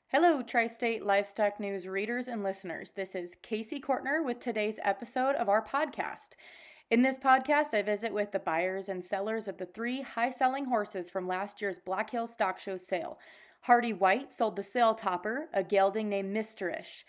Hello, Tri State Livestock News readers and listeners. This is Kaycee Cortner with today's episode of our podcast. In this podcast, I visit with the buyers and sellers of the three high selling horses from last year's Black Hills Stock Show sale. Hardy White sold the sale topper, a gelding named Missterish.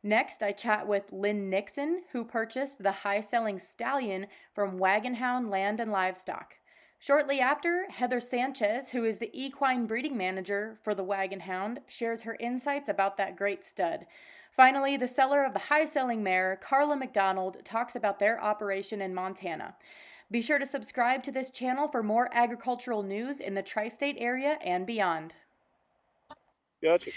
Next, I chat with Lynn Nixon, who purchased the high selling stallion from Wagonhound Land and Livestock. Shortly after, Heather Sanchez, who is the equine breeding manager for the Wagonhound, shares her insights about that great stud. Finally, the seller of the high-selling mare, Karla McDonald, talks about their operation in Montana. Be sure to subscribe to this channel for more agricultural news in the tri-state area and beyond. Gotcha.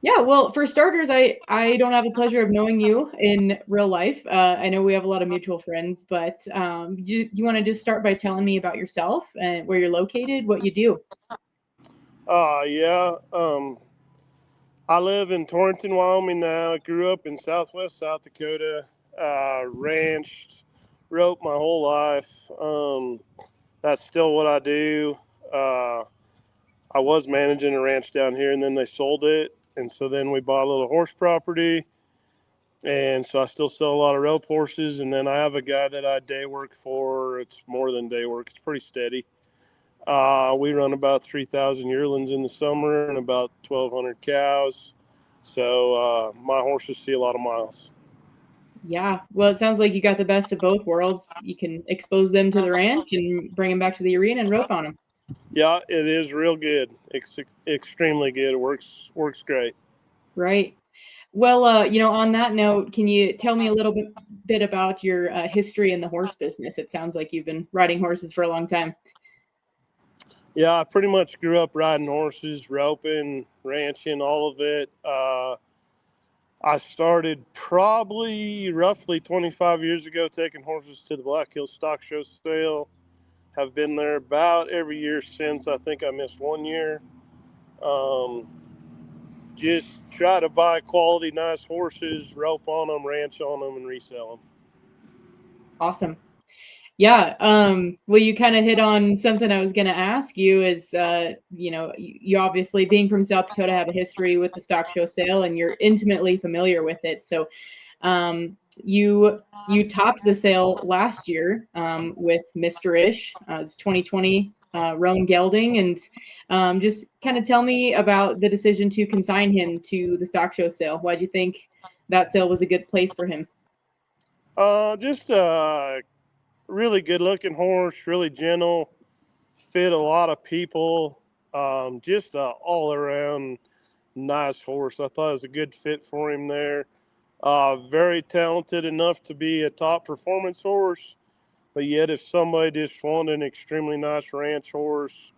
Yeah, well, for starters, I don't have the pleasure of knowing you in real life. I know we have a lot of mutual friends, but you want to just start by telling me about yourself and where you're located, what you do? Yeah. I live in Torrington, Wyoming now. I grew up in southwest South Dakota. Ranched, roped my whole life. That's still what I do. I was managing a ranch down here, and then they sold it, and so then we bought a little horse property, and so I still sell a lot of rope horses. And then I have a guy that I day work for. It's more than day work. It's pretty steady. We run about 3,000 yearlings in the summer and about 1,200 cows. So my horses see a lot of miles. Yeah, well, it sounds like you got the best of both worlds. You can expose them to the ranch and bring them back to the arena and rope on them. Yeah, it is real good. It's extremely good. It works great. Right. Well, on that note, can you tell me a little bit about your history in the horse business? It sounds like you've been riding horses for a long time. Yeah, I pretty much grew up riding horses, roping, ranching, all of it. I started probably roughly 25 years ago taking horses to the Black Hills Stock Show sale. Have been there about every year since. I think I missed 1 year. Just try to buy quality, nice horses, rope on them, ranch on them, and resell them. Awesome. Yeah. Well, you kind of hit on something I was going to ask you is, you obviously being from South Dakota have a history with the stock show sale and you're intimately familiar with it. So, you topped the sale last year, with Missterish, it's 2020, Roan Gelding. And, just kind of tell me about the decision to consign him to the stock show sale. Why do you think that sale was a good place for him? Just really good looking horse, really gentle, fit a lot of people. Just all around nice horse. I thought it was a good fit for him there. Very talented enough to be a top performance horse, but yet if somebody just wanted an extremely nice ranch horse,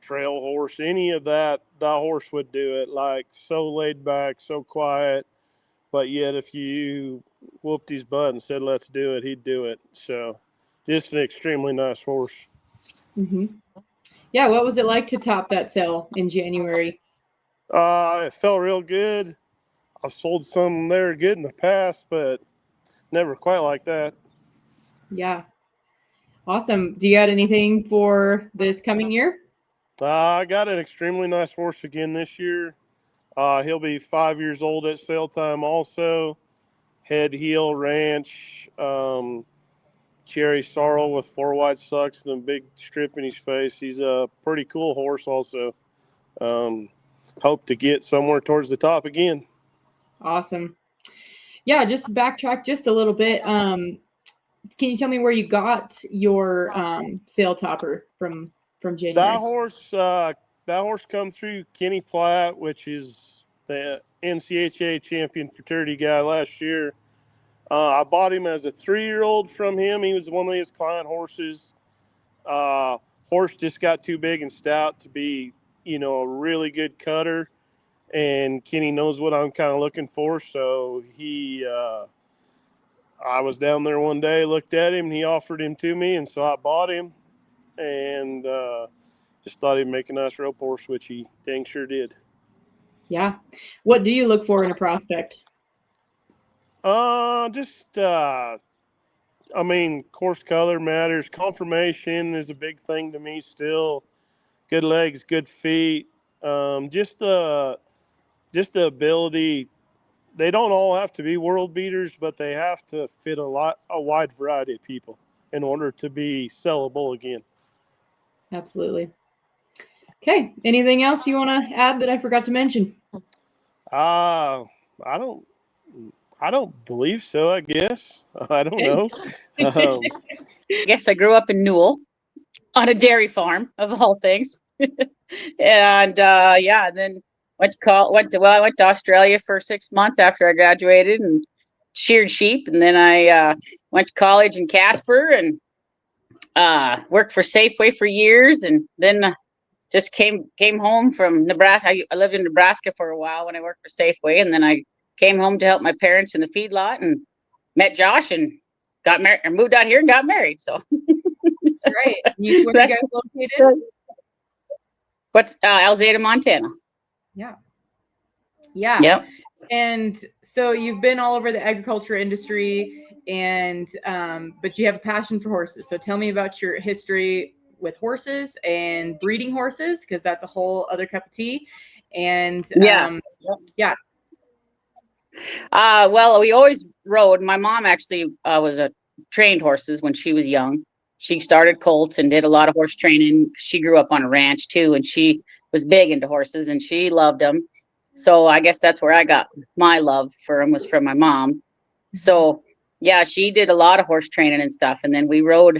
trail horse, any of that, that horse would do it. Like so laid back, so quiet, but yet if you whooped his butt and said, let's do it, he'd do it. So just an extremely nice horse. Mm-hmm. Yeah. What was it like to top that sale in January? It felt real good. I've sold some there good in the past, but never quite like that. Yeah. Awesome. Do you got anything for this coming year? I got an extremely nice horse again this year. He'll be 5 years old at sale time also. Head, heel, ranch, cherry sorrel with 4 wide sucks and a big strip in his face. He's a pretty cool horse also. Hope to get somewhere towards the top again. Awesome. Yeah, just backtrack just a little bit. Can you tell me where you got your sale topper from January? That horse come through Kenny Platt, which is the NCHA champion fraternity guy last year. I bought him as a 3-year-old from him. He was one of his client horses. Horse just got too big and stout to be, a really good cutter. And Kenny knows what I'm kind of looking for. So I was down there one day, looked at him, and he offered him to me. And so I bought him and just thought he'd make a nice rope horse, which he dang sure did. Yeah. What do you look for in a prospect? Course color matters. Conformation is a big thing to me still. Good legs, good feet. Just just the ability. They don't all have to be world beaters, but they have to fit a wide variety of people in order to be sellable again. Absolutely. Okay. Anything else you want to add that I forgot to mention? I don't believe so. I guess I don't know. I guess I grew up in Newell on a dairy farm of all things, and yeah, and then I went to Australia for 6 months after I graduated and sheared sheep, and then I went to college in Casper and worked for Safeway for years, and then just came home from Nebraska. I lived in Nebraska for a while when I worked for Safeway, and then I came home to help my parents in the feedlot and met Josh and got married and moved out here and got married. So that's right. Where are you guys located? What's Alzada, Montana? Yeah. Yeah. Yep. And so you've been all over the agriculture industry, and but you have a passion for horses. So tell me about your history with horses and breeding horses, because that's a whole other cup of tea. And yeah. Well, we always rode. My mom actually was a trained horses when she was young. She started colts and did a lot of horse training. She grew up on a ranch too, and she was big into horses and she loved them. So I guess that's where I got my love for them, was from my mom. So yeah, she did a lot of horse training and stuff. And then we rode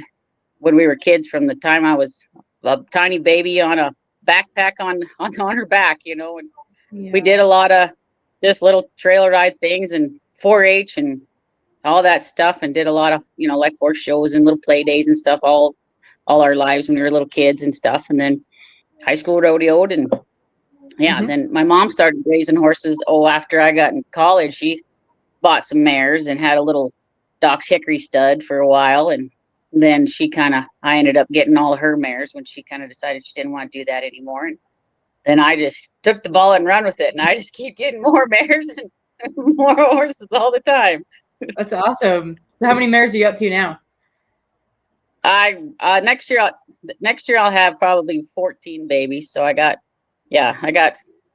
when we were kids, from the time I was a tiny baby on a backpack on her back, you know, and we did a lot of just little trail ride things and 4-H and all that stuff, and did a lot of, you know, like horse shows and little play days and stuff all our lives when we were little kids and stuff. And then high school rodeoed, and then my mom started raising horses. After I got in college, she bought some mares and had a little Doc's Hickory stud for a while, and then I ended up getting all of her mares when she kind of decided she didn't want to do that anymore. And then I just took the ball and run with it, and I just keep getting more mares and more horses all the time. That's awesome. So how many mares are you up to now? Next year I'll have probably 14 babies. So I got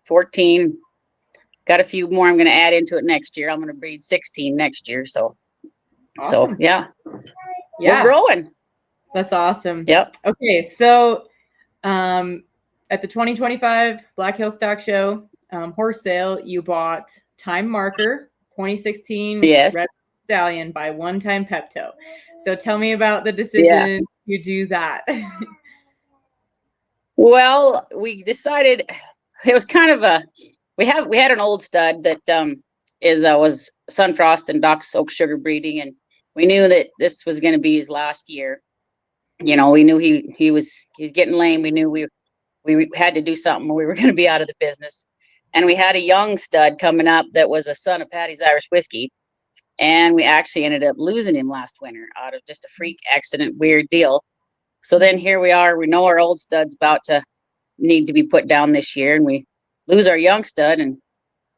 14. Got a few more I'm going to add into it next year. I'm going to breed 16 next year. So, awesome. Yeah, we're growing. That's awesome. Yep. Okay. So, at the 2025 Black Hill Stock Show horse sale, you bought Time Marker 2016 Red Stallion by One Time Pepto. So tell me about the decision to do that. Well, we decided it was kind of we had an old stud that was Sunfrost and Doc's Oak Sugar breeding, and we knew that this was going to be his last year. You know, we knew he's getting lame. We knew we had to do something, or we were going to be out of the business. And we had a young stud coming up that was a son of Patty's Irish Whiskey. And we actually ended up losing him last winter out of just a freak accident, weird deal. So then here we are. We know our old stud's about to need to be put down this year, and we lose our young stud. And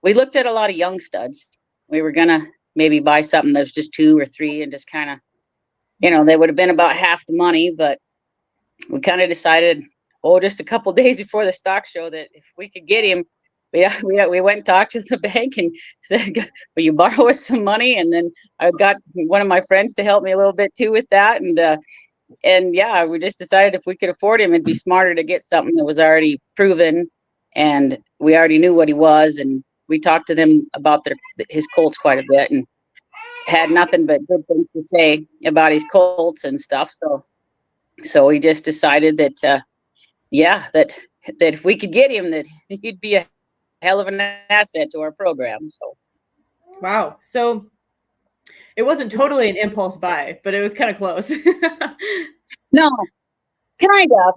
we looked at a lot of young studs. We were going to maybe buy something that was just 2 or 3 and just kind of, you know, they would have been about half the money. But we kind of decided, just a couple of days before the stock show, that if we could get him, we went and talked to the bank and said, will you borrow us some money? And then I got one of my friends to help me a little bit too with that. And yeah, we just decided if we could afford him, it'd be smarter to get something that was already proven, and we already knew what he was. And we talked to them about his colts quite a bit, and had nothing but good things to say about his colts and stuff. So we just decided that, that if we could get him, that he'd be a hell of an asset to our program. So, wow. So it wasn't totally an impulse buy, but it was kind of close. No, kind of.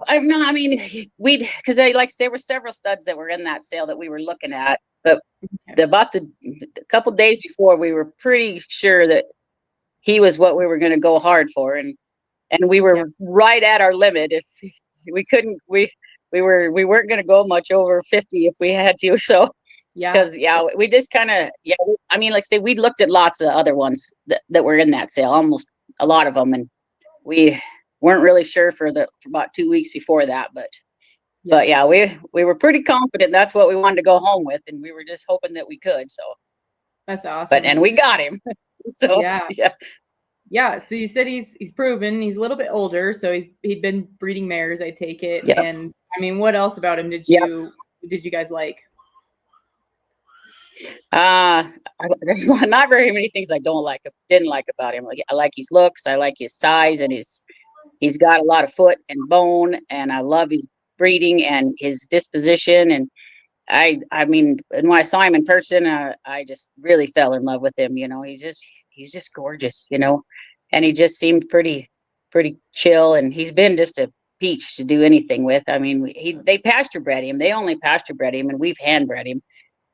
Because there were several studs that were in that sale that we were looking at, but about the couple days before, we were pretty sure that he was what we were going to go hard for, and we were right at our limit. If we couldn't, we weren't going to go much over 50 if we had to. So. Because we just kind of like I say, we looked at lots of other ones that were in that sale, almost a lot of them, and we weren't really sure for about 2 weeks before that. But But yeah, we were pretty confident that's what we wanted to go home with, and we were just hoping that we could. So, That's awesome. and we got him. So yeah. Yeah, so you said he's proven. He's a little bit older, so he'd been breeding mares, I take it. Yeah. And I mean, what else about him did you guys like? There's not very many things I didn't like about him. Like, I like his looks, I like his size, and he's got a lot of foot and bone, and I love his breeding and his disposition. And I mean, and when I saw him in person, I just really fell in love with him. You know, he's just gorgeous. You know, and he just seemed pretty chill, and he's been just a peach to do anything with. I mean, they pasture bred him. They only pasture bred him, and we've hand bred him,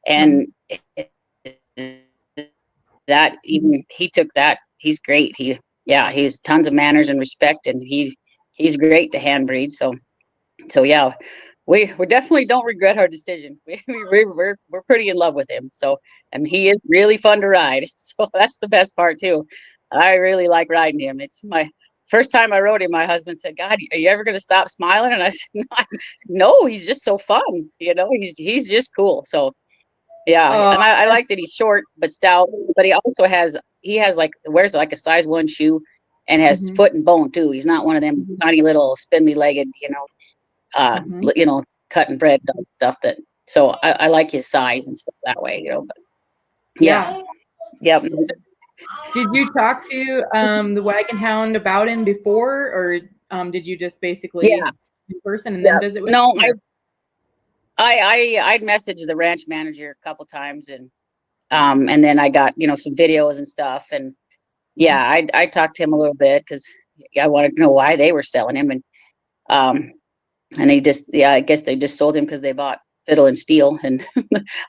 and that even he took that. He's great. He's tons of manners and respect, and he's great to hand breed. So yeah, we definitely don't regret our decision. We're pretty in love with him. So, and he is really fun to ride. So that's the best part too. I really like riding him. It's my first time I rode him. My husband said, "God, are you ever going to stop smiling?" And I said, "No, he's just so fun. You know, he's just cool." So yeah, and I like that he's short but stout, but he wears like a size 1 shoe and has foot and bone too. He's not one of them tiny little spindly legged, cut and bred stuff so I like his size and stuff that way, but yeah. Did you talk to the Wagon Hound about him before, or did you just basically see him in person and then visit with him? Or? I'd messaged the ranch manager a couple times, and then I got some videos and stuff, and I talked to him a little bit because I wanted to know why they were selling him, and they just I guess they just sold him because they bought Fiddle and Steel, and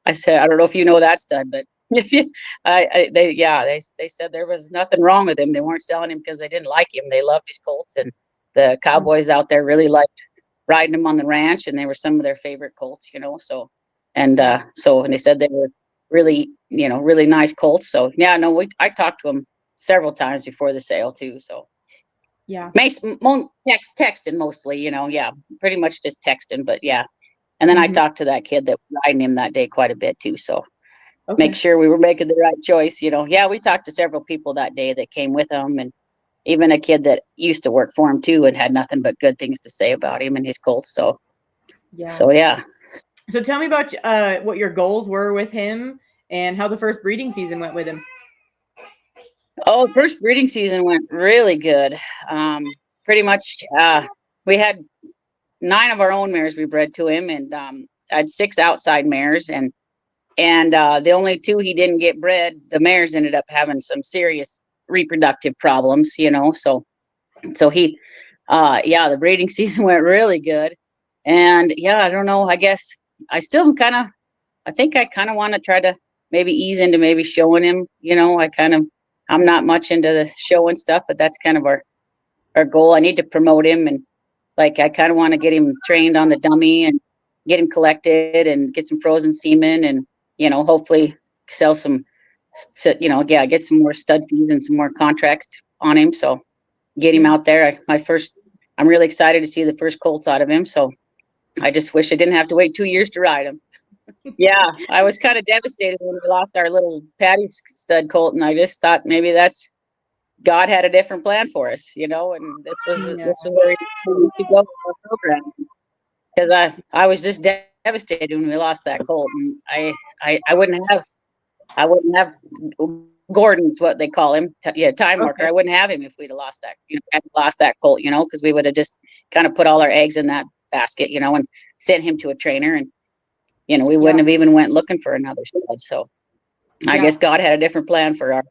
I said, I don't know if you know that stud, but if you they said there was nothing wrong with him. They weren't selling him because they didn't like him. They loved his colts, and the cowboys out there really liked riding him on the ranch, and they were some of their favorite colts, so and they said they were really really nice colts. So I talked to him several times before the sale too. So texting mostly, pretty much just texting, but and then I talked to that kid that was riding him that day quite a bit too, so make sure we were making the right choice. We talked to several people that day that came with him, and even a kid that used to work for him too and had nothing but good things to say about him and his colts. So tell me about what your goals were with him and how the first breeding season went with him. Oh, the first breeding season went really good. Pretty much, we had 9 of our own mares we bred to him, and I had 6 outside mares, and the only 2 he didn't get bred, the mares ended up having some serious reproductive problems, so he, the breeding season went really good, and I don't know, I guess I still I think I kind of want to try to maybe ease into maybe showing him, I'm not much into the show and stuff, but that's kind of our goal. I need to promote him, and I kind of want to get him trained on the dummy and get him collected and get some frozen semen, and hopefully sell some, get some more stud fees and some more contracts on him. So get him out there. I'm really excited to see the first colts out of him. So I just wish I didn't have to wait 2 years to ride him. I was kind of devastated when we lost our little Patty stud colt, and I just thought maybe God had a different plan for us, and this was where we could go with our program. Because I was just devastated when we lost that colt, and I wouldn't have Gordon's what they call him, time marker. I wouldn't have him if we'd have lost that colt, because we would have just kind of put all our eggs in that basket, and sent him to a trainer, and we wouldn't have even went looking for another stud. So I guess God had a different plan for our,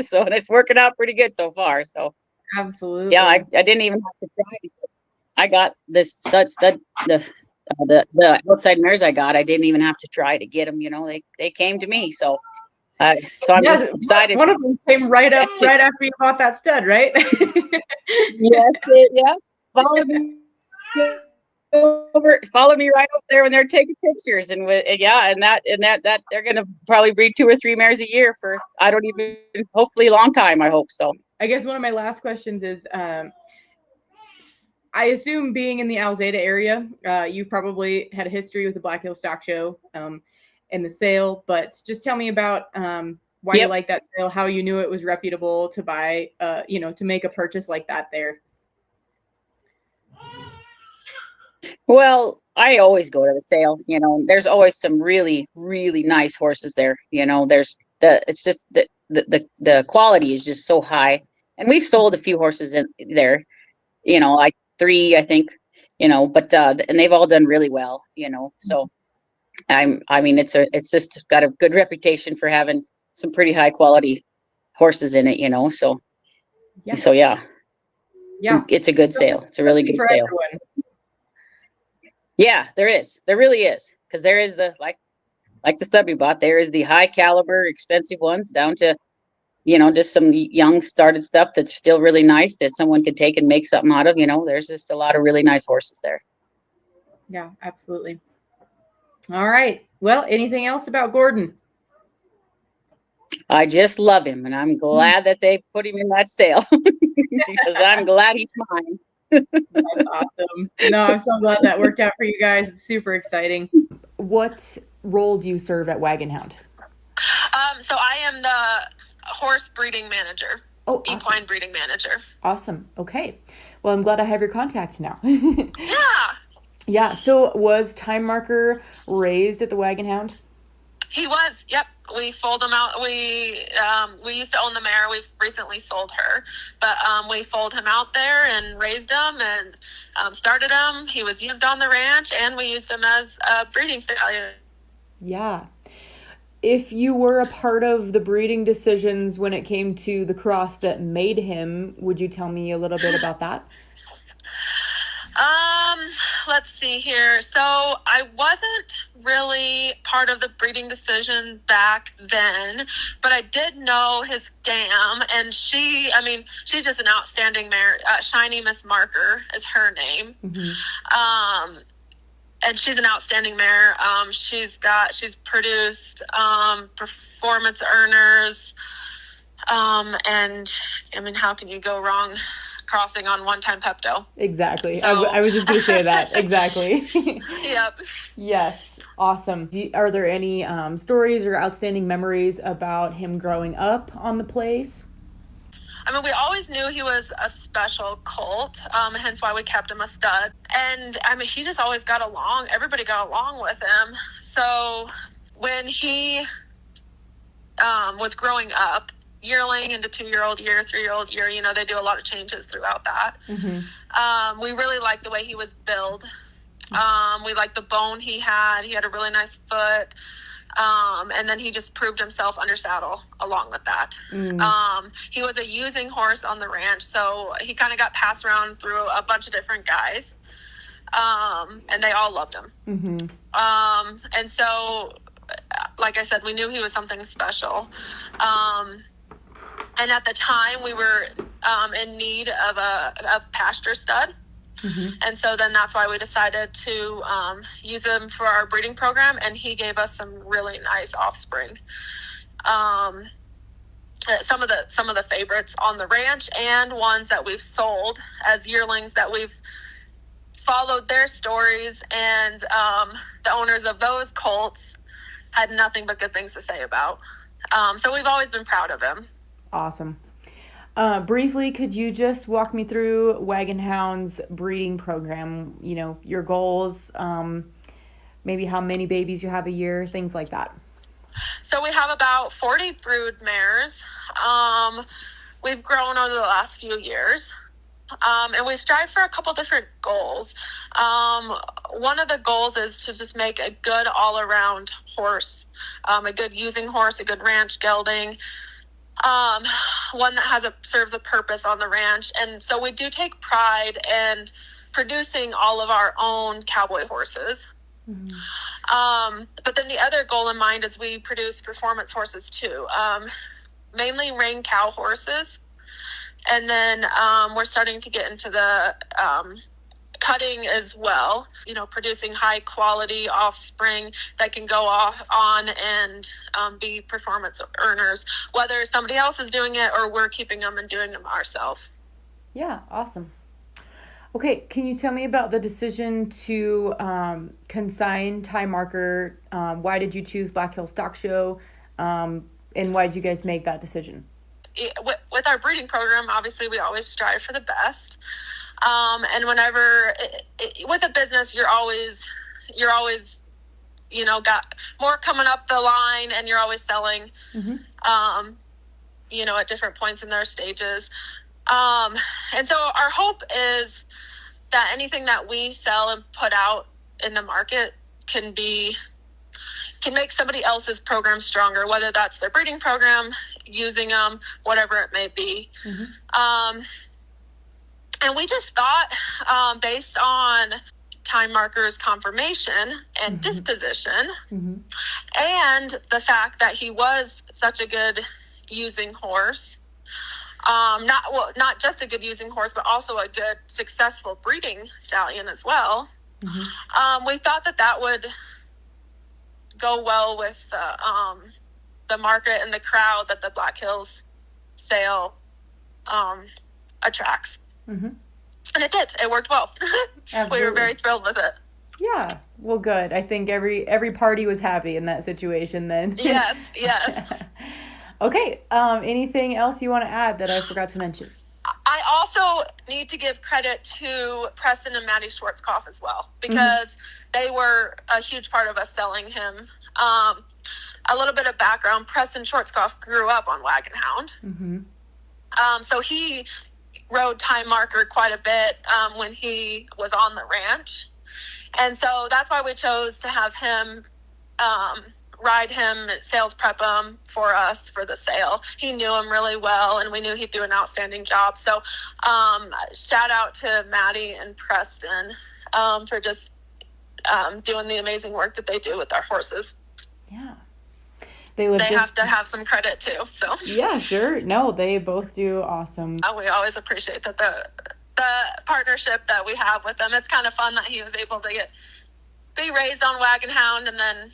so and it's working out pretty good so far. So absolutely, I didn't even have to try. I got this stud, the outside mares I got. I didn't even have to try to get them. They came to me. So I'm just excited. One of them came right after you bought that stud, right? Yes, follow me right over there when they're taking pictures, and that they're gonna probably breed 2 or 3 mares a year for hopefully a long time. I hope so. I guess one of my last questions is I assume being in the Alzada area, you probably had a history with the Black Hills Stock Show and the sale, but just tell me about why you like that sale, how you knew it was reputable to buy, to make a purchase like that there. Well, I always go to the sale, there's always some really, really nice horses there. It's just the quality is just so high. And we've sold a few horses in there, like 3, I think, but and they've all done really well, so it's just got a good reputation for having some pretty high quality horses in it, so yeah, it's a good sale. It's a really good sale. Everyone. Yeah, there really is, because there is the like the stud we bought, there is the high caliber expensive ones down to just some young started stuff that's still really nice that someone could take and make something out of. There's just a lot of really nice horses there. Yeah, absolutely. All right. Well, anything else about Gordon? I just love him, and I'm glad that they put him in that sale because I'm glad he's mine. That's awesome. No, I'm so glad that worked out for you guys. It's super exciting. What role do you serve at Wagonhound? So I am the horse breeding manager. Oh, awesome. Equine breeding manager. Awesome. Okay. Well, I'm glad I have your contact now. Yeah. Yeah. So was Time Marker raised at the Wagonhound? He was. Yep. We foaled him out. We used to own the mare. We've recently sold her, but we foaled him out there and raised him and started him. He was used on the ranch, and we used him as a breeding stallion. Yeah. If you were a part of the breeding decisions when it came to the cross that made him, would you tell me a little bit about that? Let's see here. So I wasn't really part of the breeding decision back then, but I did know his dam, and she's just an outstanding mare. Shiny Miss Marker is her name. Mm-hmm. And she's an outstanding mare. She's produced performance earners. And how can you go wrong crossing on one-time Pepto? Exactly. So, I was just going to say that. Exactly. Yep. Yes. Awesome. Are there any stories or outstanding memories about him growing up on the place? We always knew he was a special colt, hence why we kept him a stud. And, he just always got along. Everybody got along with him. So when he was growing up, yearling into 2-year-old year, 3-year-old year, they do a lot of changes throughout that. Mm-hmm. We really liked the way he was built. We liked the bone he had. He had a really nice foot. And then he just proved himself under saddle along with that. He was a using horse on the ranch, so he kind of got passed around through a bunch of different guys. And they all loved him. Mm-hmm. And so, like I said, we knew he was something special. And at the time we were in need of a pasture stud. Mm-hmm. And so then that's why we decided to use him for our breeding program, and he gave us some really nice offspring. Some of the favorites on the ranch and ones that we've sold as yearlings that we've followed their stories, and the owners of those colts had nothing but good things to say about. So we've always been proud of him. Awesome. Briefly, could you just walk me through Wagonhound's breeding program? Your goals, maybe how many babies you have a year, things like that. So we have about 40 brood mares. We've grown over the last few years. And we strive for a couple different goals. One of the goals is to just make a good all-around horse, a good using horse, a good ranch gelding, one that serves a purpose on the ranch. And so we do take pride in producing all of our own cowboy horses. Mm-hmm. But then the other goal in mind is we produce performance horses too, mainly ring cow horses. And then we're starting to get into the cutting as well, producing high quality offspring that can go on and be performance earners, whether somebody else is doing it or we're keeping them and doing them ourselves. Yeah, awesome. Okay, can you tell me about the decision to consign Ty Marker? Why did you choose Black Hill Stock Show? And why did you guys make that decision? With our breeding program, obviously we always strive for the best. And whenever with a business, you're always, got more coming up the line, and you're always selling, at different points in their stages. And so our hope is that anything that we sell and put out in the market can make somebody else's program stronger, whether that's their breeding program, using them, whatever it may be. And we just thought, based on Ty Marker's conformation and disposition, and the fact that he was such a good using horse, not just a good using horse, but also a good successful breeding stallion as well. We thought that would go well with the market and the crowd that the Black Hills sale attracts. And it did. It worked well. We were very thrilled with it. Yeah. Well, good. I think every party was happy in that situation then. Yes. Okay. Anything else you want to add that I forgot to mention? I also need to give credit to Preston and Maddie Schwarzkopf as well, because they were a huge part of us selling him. A little bit of background: Preston Schwarzkopf grew up on Wagonhound. So he rode Ty Marker quite a bit when he was on the ranch. And so that's why we chose to have him ride him, sales prep him for us for the sale. He knew him really well, and we knew he'd do an outstanding job. So shout out to Maddie and Preston for just doing the amazing work that they do with our horses. Yeah. They have to have some credit too. So yeah, sure. No, they both do awesome. We always appreciate that the partnership that we have with them. It's kind of fun that he was able to be raised on Wagonhound, and then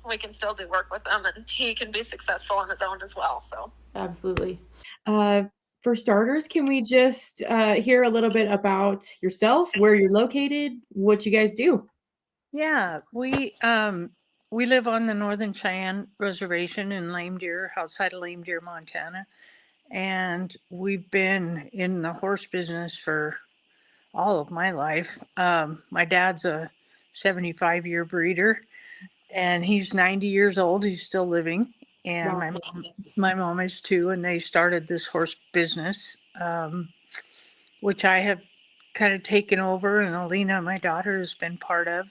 we can still do work with him, and he can be successful on his own as well. So absolutely. For starters, can we just hear a little bit about yourself, where you're located, what you guys do? Yeah, we live on the Northern Cheyenne Reservation in Lame Deer, outside of Lame Deer, Montana. And we've been in the horse business for all of my life. My dad's a 75-year breeder, and he's 90 years old. He's still living. And wow. my mom is too. And they started this horse business, which I have kind of taken over. And Alina, my daughter, has been part of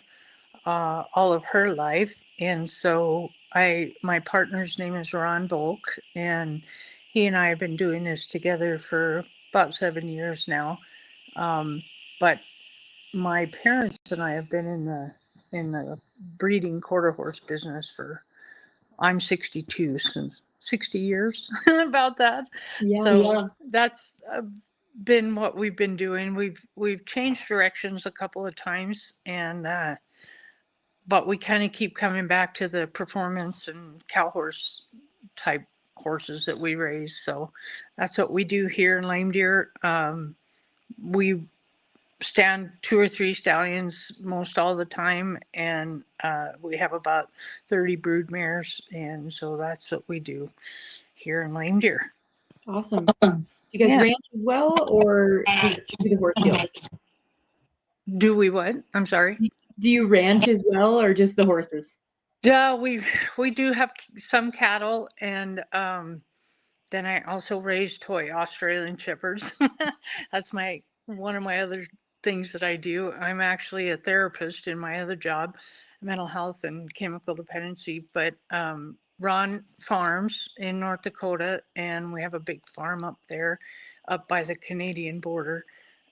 all of her life. And so my partner's name is Ron Volk, and he and I have been doing this together for about 7 years now. But my parents and I have been in the breeding quarter horse business I'm 62, since 60 years, about that. Yeah, so that's been what we've been doing. We've changed directions a couple of times, and but we kind of keep coming back to the performance and cow horse type horses that we raise. So that's what we do here in Lame Deer. We stand 2 or 3 stallions most all the time, and we have about 30 brood mares, and so that's what we do here in Lame Deer. Awesome. Do you guys ranch as well, or just do the horse deal? Do we what? I'm sorry? Do you ranch as well, or just the horses? Yeah, we do have some cattle, and then I also raise toy Australian Shepherds. That's one of my other things that I do. I'm actually a therapist in my other job, mental health and chemical dependency, but Ron farms in North Dakota, and we have a big farm up there, up by the Canadian border.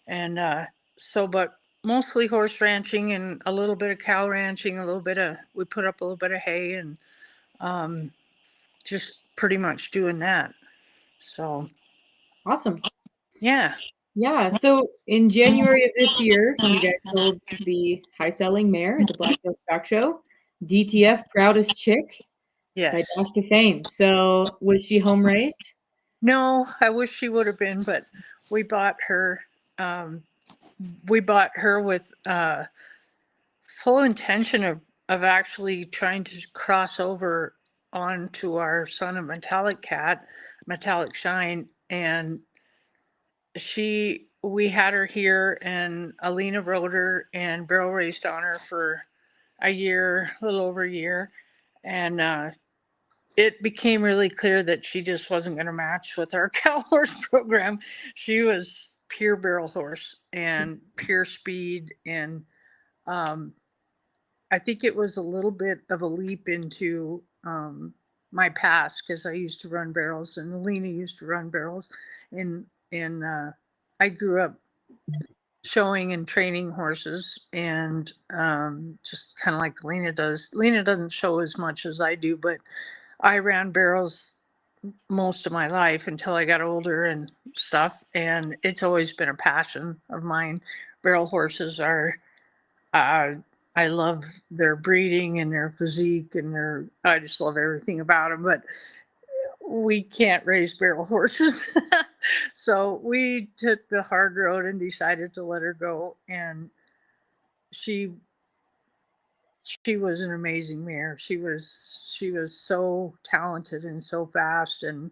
And but mostly horse ranching and a little bit of cow ranching, we put up a little bit of hay, and just pretty much doing that. So awesome. Yeah. So in January of this year, you guys sold the high-selling mare at the Black Hill Stock Show, DTF Proudest Chick. Yes. By Dash to Fame. So was she home raised? No, I wish she would have been, but we bought her we bought her with full intention of actually trying to cross over onto our son of Metallic Cat, Metallic Shine, and we had her here, and Alina rode her and barrel raced on her for a year, a little over a year, and it became really clear that she just wasn't going to match with our cow horse program. She was pure barrel horse and pure speed, and I think it was a little bit of a leap into my past, because I used to run barrels and Alina used to run barrels, and I grew up showing and training horses, and just kind of like Alina does. Alina doesn't show as much as I do, but I ran barrels most of my life until I got older and stuff, and it's always been a passion of mine. Barrel horses are, I love their breeding and their physique, and I just love everything about them, but we can't raise barrel horses. So we took the hard road and decided to let her go, and she was an amazing mare. She was so talented and so fast, and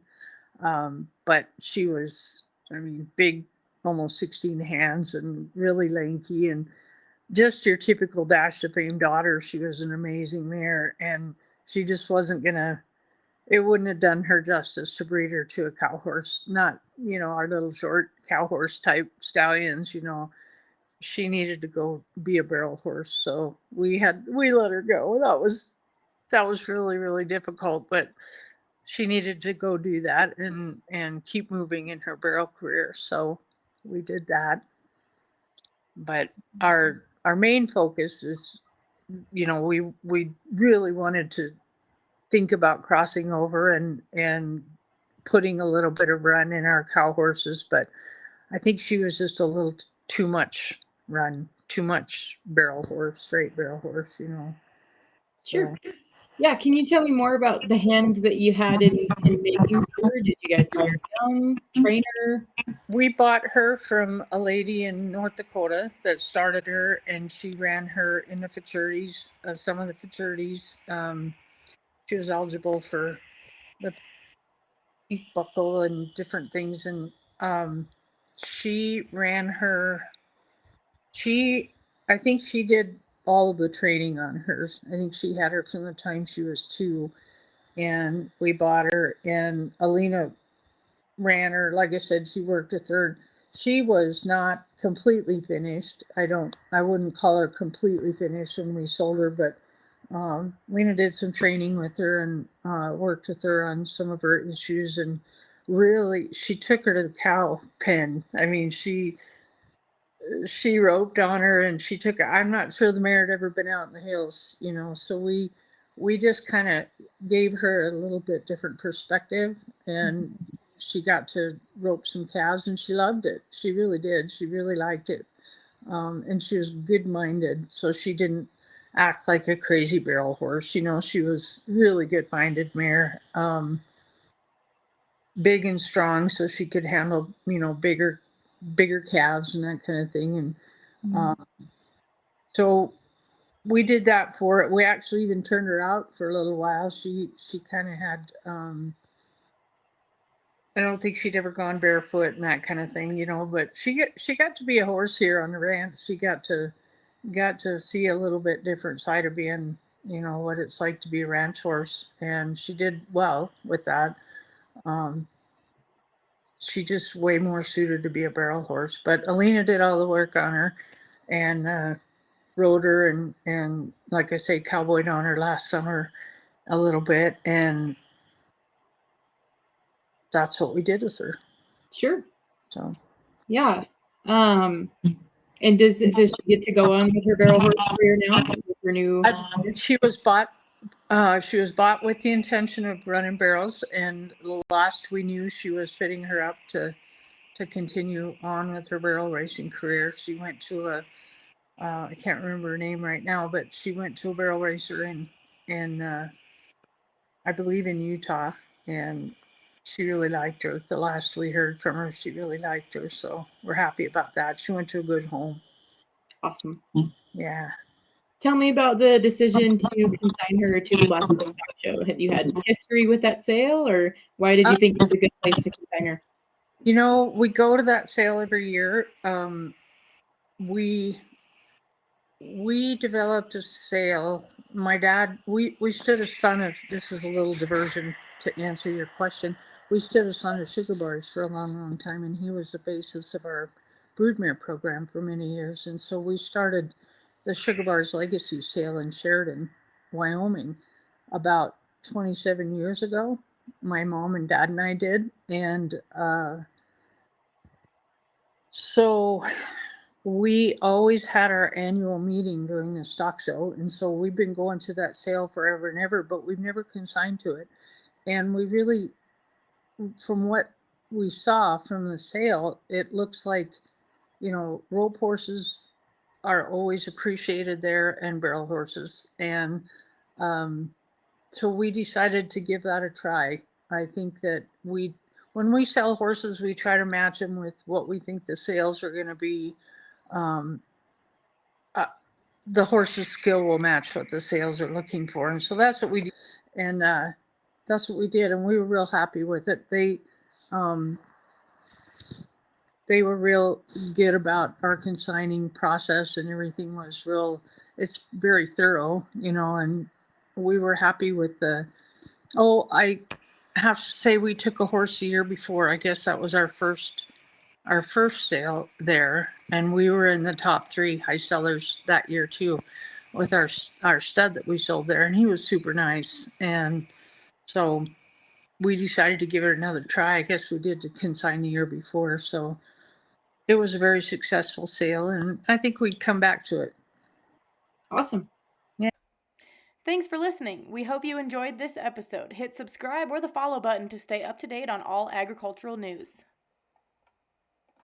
but she was, I mean, big, almost 16 hands, and really lanky, and just your typical Dash to Fame daughter. She was an amazing mare, and she just wasn't gonna, it wouldn't have done her justice to breed her to a cow horse. Not, our little short cow horse type stallions, she needed to go be a barrel horse. So we let her go. That was really, really difficult, but she needed to go do that and keep moving in her barrel career. So we did that. But our main focus is, we really wanted to think about crossing over and putting a little bit of run in our cow horses, but I think she was just a little too much run, too much barrel horse, straight barrel horse, Sure. So. Yeah. Can you tell me more about the hand that you had in making her? Did you guys buy her young, trainer? We bought her from a lady in North Dakota that started her, and she ran her in the futurities, some of the futurities. She was eligible for the pink buckle and different things, and she ran her. I think she did all of the training on hers. I think she had her from the time she was 2, and we bought her, and Alina ran her. Like I said, she worked a third. She was not completely finished. I wouldn't call her completely finished when we sold her, but Lena did some training with her and worked with her on some of her issues, and really, she took her to the cow pen. I mean, she roped on her, and she took her. I'm not sure the mare had ever been out in the hills, so we just kind of gave her a little bit different perspective, and she got to rope some calves, and she loved it. She really did. She really liked it. And she was good-minded, so she didn't act like a crazy barrel horse. She was really good-minded mare, big and strong, so she could handle, bigger calves and that kind of thing. And so we did that for it. We actually even turned her out for a little while. She kind of had, I don't think she'd ever gone barefoot and that kind of thing, but she got to be a horse here on the ranch. She got to see a little bit different side of being, what it's like to be a ranch horse, and she did well with that. She just way more suited to be a barrel horse, but Alina did all the work on her, and rode her, and like I say, cowboyed on her last summer a little bit, and that's what we did with her. Sure. So yeah. And does she get to go on with her barrel horse career now with her new? She was bought with the intention of running barrels, and the last we knew, she was fitting her up to continue on with her barrel racing career. She went to I can't remember her name right now, but she went to a barrel racer in I believe in Utah, and she really liked her. The last we heard from her, she really liked her. So we're happy about that. She went to a good home. Awesome. Yeah. Tell me about the decision to consign her to the Black Stock Show. Had you had history with that sale, or why did you think it was a good place to consign her? You know, we go to that sale every year. We developed a sale. My dad, we stood a son of, this is a little diversion to answer your question. We stood a son of sugar bars for a long, long time, and he was the basis of our broodmare program for many years. And so we started the Sugar Bars Legacy Sale in Sheridan, Wyoming, about 27 years ago. My mom and dad and I did. And so we always had our annual meeting during the stock show, and so we've been going to that sale forever and ever, but we've never consigned to it. And we really, from what we saw from the sale, it looks like, you know, rope horses are always appreciated there, and barrel horses. And so we decided to give that a try. I think that when we sell horses, we try to match them with what we think the sales are going to be. Um, the horse's skill will match what the sales are looking for. And so that's what we did. And that's what we did. And we were real happy with it. They were real good about our consigning process, and everything was it's very thorough, you know, and we were happy with I have to say we took a horse the year before. I guess that was our first sale there, and we were in the top 3 high sellers that year too, with our stud that we sold there, and he was super nice. And so we decided to give it another try. I guess we did to consign the year before, so it was a very successful sale, and I think we'd come back to it. Awesome. Yeah. Thanks for listening. We hope you enjoyed this episode. Hit subscribe or the follow button to stay up to date on all agricultural news.